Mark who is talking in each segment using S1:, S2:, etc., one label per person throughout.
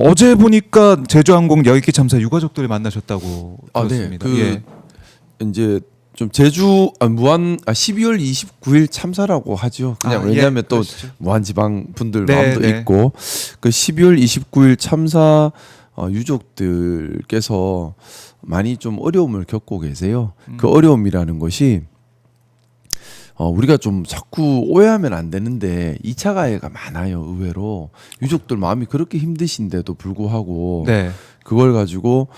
S1: 어제 보니까 제주항공 여객기 참사 유가족들을 만나셨다고
S2: 네.
S1: 들었습니다. 예.
S2: 이제 좀 제주 무한 12월 29일 참사라고 하죠. 그냥 왜냐하면 또
S1: 그러시죠.
S2: 무한지방 분들
S1: 네,
S2: 마음도
S1: 네.
S2: 있고 그 12월 29일 참사 유족들께서 많이 좀 어려움을 겪고 계세요. 그 어려움이라는 것이 우리가 좀 자꾸 오해하면 안 되는데 2차 가해가 많아요. 의외로 유족들 마음이 그렇게 힘드신데도 불구하고
S1: 네.
S2: 그걸 가지고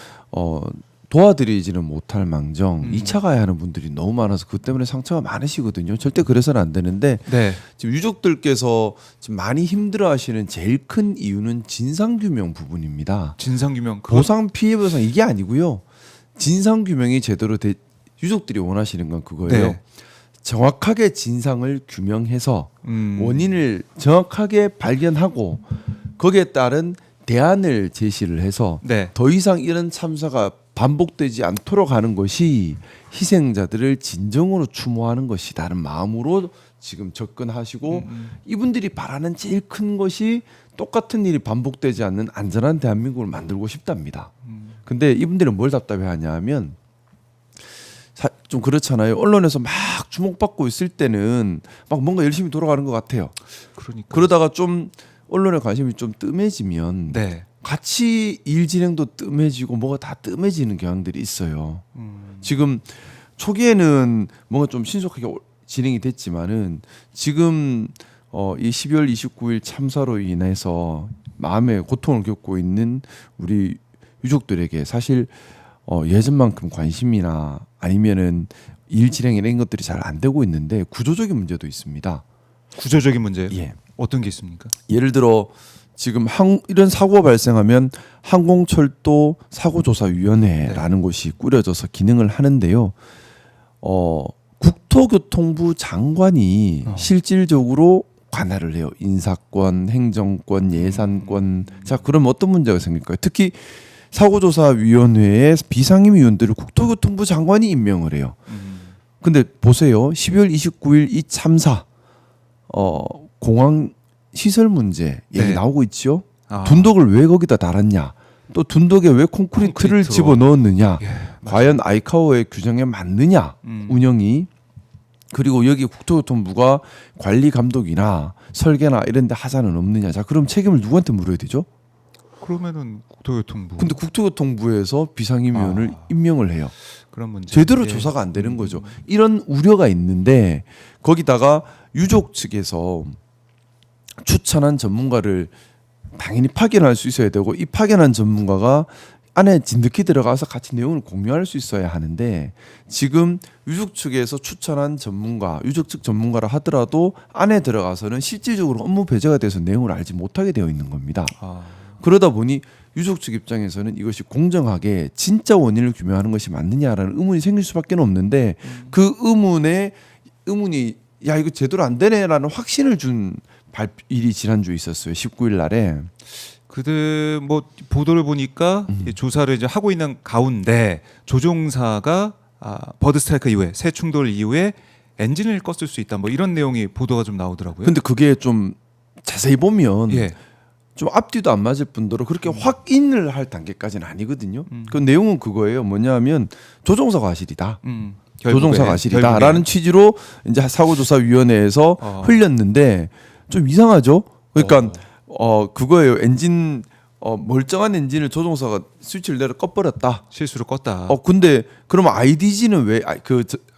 S2: 도와드리지는 못할 망정 2차 가해하는 분들이 너무 많아서 그 때문에 상처가 많으시거든요. 절대 그래서는 안 되는데
S1: 네.
S2: 지금 유족들께서 지금 많이 힘들어하시는 제일 큰 이유는 진상규명 부분입니다.
S1: 진상규명
S2: 보상 피해 보상 이게 아니고요. 진상규명이 제대로 유족들이 원하시는 건 그거예요.
S1: 네.
S2: 정확하게 진상을 규명해서 원인을 정확하게 발견하고 거기에 따른 대안을 제시를 해서
S1: 네.
S2: 더 이상 이런 참사가 반복되지 않도록 하는 것이 희생자들을 진정으로 추모하는 것이다는 마음으로 지금 접근하시고 이분들이 바라는 제일 큰 것이 똑같은 일이 반복되지 않는 안전한 대한민국을 만들고 싶답니다. 근데 이분들은 뭘 답답해하냐 하면 좀 그렇잖아요. 언론에서 막 주목받고 있을 때는 막 뭔가 열심히 돌아가는 것 같아요.
S1: 그러니까.
S2: 그러다가 좀 언론의 관심이 좀 뜸해지면
S1: 네.
S2: 같이 일 진행도 뜸해지고 뭐가 다 뜸해지는 경향들이 있어요. 지금 초기에는 뭔가 좀 신속하게 진행이 됐지만은 지금 이 12월 29일 참사로 인해서 마음의 고통을 겪고 있는 우리 유족들에게 사실 예전만큼 관심이나 아니면은 일 진행이나 이런 것들이 잘 안 되고 있는데 구조적인 문제도 있습니다.
S1: 구조적인 문제.
S2: 예.
S1: 어떤 게 있습니까?
S2: 예를 들어 지금 이런 사고가 발생하면 항공철도 사고조사위원회라는 곳이 꾸려져서 기능을 하는데요. 국토교통부 장관이 실질적으로 관할을 해요. 인사권, 행정권, 예산권. 자, 그럼 어떤 문제가 생길까요? 특히 사고조사위원회의 비상임위원들을 국토교통부 장관이 임명을 해요. 근데 보세요. 12월 29일 이 참사 공항 시설 문제 얘기
S1: 네.
S2: 나오고 있죠.
S1: 아.
S2: 둔덕을 왜 거기다 달았냐? 또 둔덕에 왜 콘크리트를
S1: 콘크리트로.
S2: 집어넣었느냐?
S1: 예,
S2: 과연 아이카오의 규정에 맞느냐? 운영이 그리고 여기 국토교통부가 관리 감독이나 설계나 이런 데 하자는 없느냐? 자, 그럼 책임을 누구한테 물어야 되죠?
S1: 그러면은 국토교통부.
S2: 근데 국토교통부에서 비상임위원을 임명을 해요.
S1: 그런 문제.
S2: 제대로
S1: 예.
S2: 조사가 안 되는 거죠. 이런 우려가 있는데 거기다가 유족 측에서 추천한 전문가를 당연히 파견할 수 있어야 되고 이 파견한 전문가가 안에 진득히 들어가서 같이 내용을 공유할 수 있어야 하는데 지금 유족 측에서 추천한 전문가, 유족 측 전문가라 하더라도 안에 들어가서는 실질적으로 업무 배제가 돼서 내용을 알지 못하게 되어 있는 겁니다. 그러다 보니 유족 측 입장에서는 이것이 공정하게 진짜 원인을 규명하는 것이 맞느냐라는 의문이 생길 수밖에 없는데 그 의문이 야 이거 제대로 안 되네라는 확신을 준 일이 지난주에 있었어요. 19일 날에.
S1: 그들 뭐 보도를 보니까 조사를 이제 하고 있는 가운데 조종사가 버드 스트라이크 이후에 새 충돌 이후에 엔진을 껐을 수 있다. 뭐 이런 내용이 보도가 좀 나오더라고요.
S2: 근데 그게 좀 자세히 보면
S1: 예.
S2: 좀 앞뒤도 안 맞을 뿐더러 그렇게 확인을 할 단계까지는 아니거든요. 그 내용은 그거예요. 뭐냐면 조종사 과실이다. 조종사 과실이다라는 취지로 이제 사고조사위원회에서 흘렸는데 좀 이상하죠. 그러니까 그거예요. 엔진 멀쩡한 엔진을 조종사가 스위치를 내려 꺼버렸다.
S1: 실수로 껐다.
S2: 근데 그러면 IDG는 왜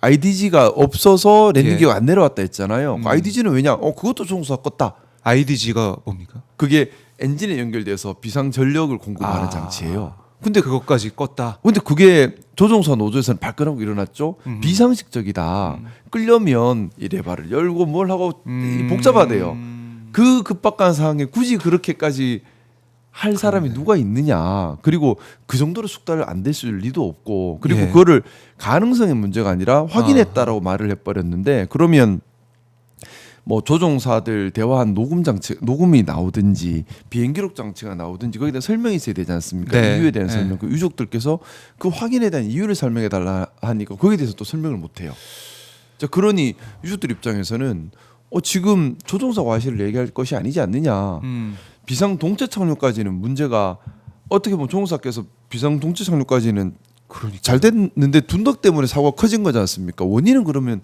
S2: IDG가 없어서 랜딩기가 안 내려왔다 했잖아요. IDG는 왜냐? 그것도 조종사가 껐다.
S1: IDG가 뭡니까?
S2: 그게 엔진에 연결돼서 비상 전력을 공급하는 장치예요. 근데
S1: 그것까지 껐다.
S2: 근데 그게 조종사 노조에서는 발끈하고 일어났죠. 비상식적이다. 끌려면 이 레바를 열고 뭘 하고 복잡하대요. 그 급박한 상황에 굳이 그렇게까지 할 사람이 누가 있느냐. 그리고 그 정도로 숙달 안 됐을 리도 없고 그리고 그거를 가능성의 문제가 아니라 확인했다라고 말을 해버렸는데 그러면 뭐 조종사들 대화한 녹음이 나오든지 비행기록 장치가 나오든지 거기다 설명이 있어야 되지 않습니까?
S1: 네.
S2: 이유에 대한 설명. 그 유족들께서 그 확인에 대한 이유를 설명해 달라 하니까 거기에 대해서 또 설명을 못 해요. 자, 그러니 유족들 입장에서는 지금 조종사 과실을 얘기할 것이 아니지 않느냐. 비상동체 착륙까지는 문제가 어떻게 보면 조종사께서 비상동체 착륙까지는
S1: 그러니까
S2: 잘 됐는데 둔덕 때문에 사고가 커진 거지 않습니까? 원인은 그러면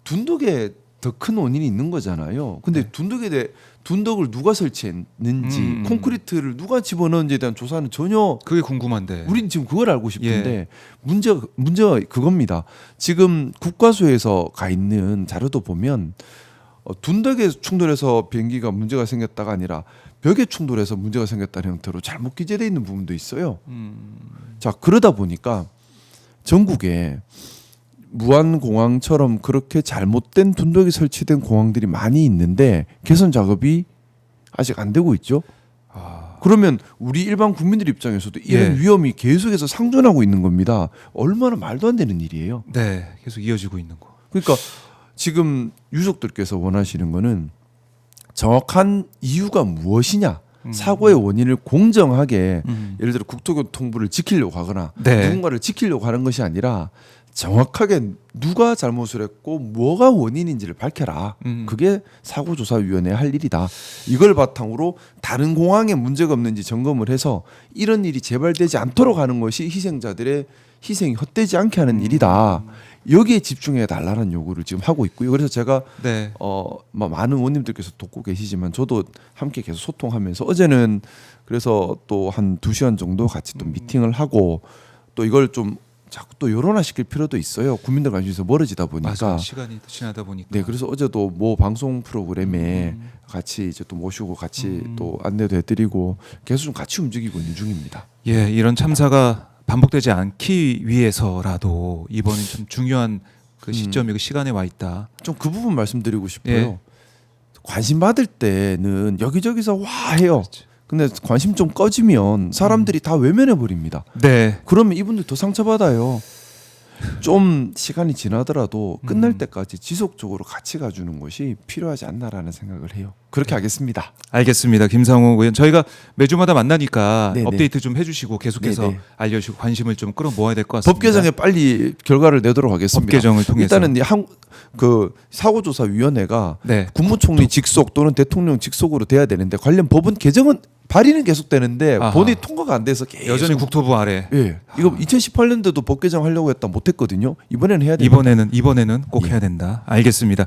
S2: 둔덕에 더 큰 원인이 있는 거잖아요. 근데
S1: 네.
S2: 둔덕을 누가 설치했는지 콘크리트를 누가 집어넣은지에 대한 조사는 전혀
S1: 그게 궁금한데.
S2: 우린 지금 그걸 알고 싶은데
S1: 예.
S2: 문제가 그겁니다. 지금 국과수에서 가 있는 자료도 보면 둔덕에 충돌해서 비행기가 문제가 생겼다가 아니라 벽에 충돌해서 문제가 생겼다는 형태로 잘못 기재되어 있는 부분도 있어요. 자, 그러다 보니까 전국에 무안공항처럼 그렇게 잘못된 둔덕이 설치된 공항들이 많이 있는데 개선 작업이 아직 안 되고 있죠. 그러면 우리 일반 국민들 입장에서도 이런
S1: 예.
S2: 위험이 계속해서 상존하고 있는 겁니다. 얼마나 말도 안 되는 일이에요.
S1: 네, 계속 이어지고 있는 거.
S2: 그러니까 지금 유족들께서 원하시는 거는 정확한 이유가 무엇이냐, 사고의 원인을 공정하게 예를 들어 국토교통부를 지키려고 하거나
S1: 네.
S2: 누군가를 지키려고 하는 것이 아니라 정확하게 누가 잘못을 했고 뭐가 원인인지를 밝혀라. 그게 사고조사위원회의 할 일이다. 이걸 바탕으로 다른 공항에 문제가 없는지 점검을 해서 이런 일이 재발되지 않도록 하는 것이 희생자들의 희생이 헛되지 않게 하는 일이다. 여기에 집중해 달라는 요구를 지금 하고 있고요. 그래서 제가
S1: 네.
S2: 많은 의원님들께서 돕고 계시지만 저도 함께 계속 소통하면서 어제는 그래서 또 한 2시간 정도 같이 또 미팅을 하고 또 이걸 좀 자꾸 또 여론화시킬 필요도 있어요. 국민들 관심에서 멀어지다 보니까.
S1: 맞아. 시간이 지나다 보니까.
S2: 네, 그래서 어제도 모 방송 프로그램에 같이 이제 또 모시고 같이 또 안내도 해드리고 계속 좀 같이 움직이고 있는 중입니다.
S1: 예, 이런 참사가 반복되지 않기 위해서라도 이번은 좀 중요한 그 시점이고 시간에 와 있다.
S2: 좀 그 부분 말씀드리고 싶어요.
S1: 예.
S2: 관심 받을 때는 여기저기서 와 해요. 근데 관심 좀 꺼지면 사람들이 다 외면해 버립니다.
S1: 네.
S2: 그러면 이분들 더 상처받아요. 좀 시간이 지나더라도 끝날 때까지 지속적으로 같이 가주는 것이 필요하지 않나라는 생각을 해요. 그렇게 하겠습니다.
S1: 알겠습니다. 김상욱 의원. 저희가 매주마다 만나니까
S2: 네네.
S1: 업데이트 좀 해주시고 계속해서
S2: 네네.
S1: 알려주시고 관심을 좀 끌어모아야 될 것 같습니다.
S2: 법 개정에 빨리 결과를 내도록 하겠습니다.
S1: 법 개정을 통해서.
S2: 일단은 그 사고조사위원회가
S1: 네.
S2: 국무총리 직속 또는 대통령 직속으로 돼야 되는데 관련 법은 개정은 발의는 계속되는데
S1: 아하.
S2: 본회의 통과가 안 돼서 계속
S1: 여전히 국토부 아래.
S2: 예. 이거 2018년도도 법 개정하려고 했다 못 했거든요. 이번에는 해야 됩니다.
S1: 이번에는 꼭
S2: 예.
S1: 해야 된다. 알겠습니다.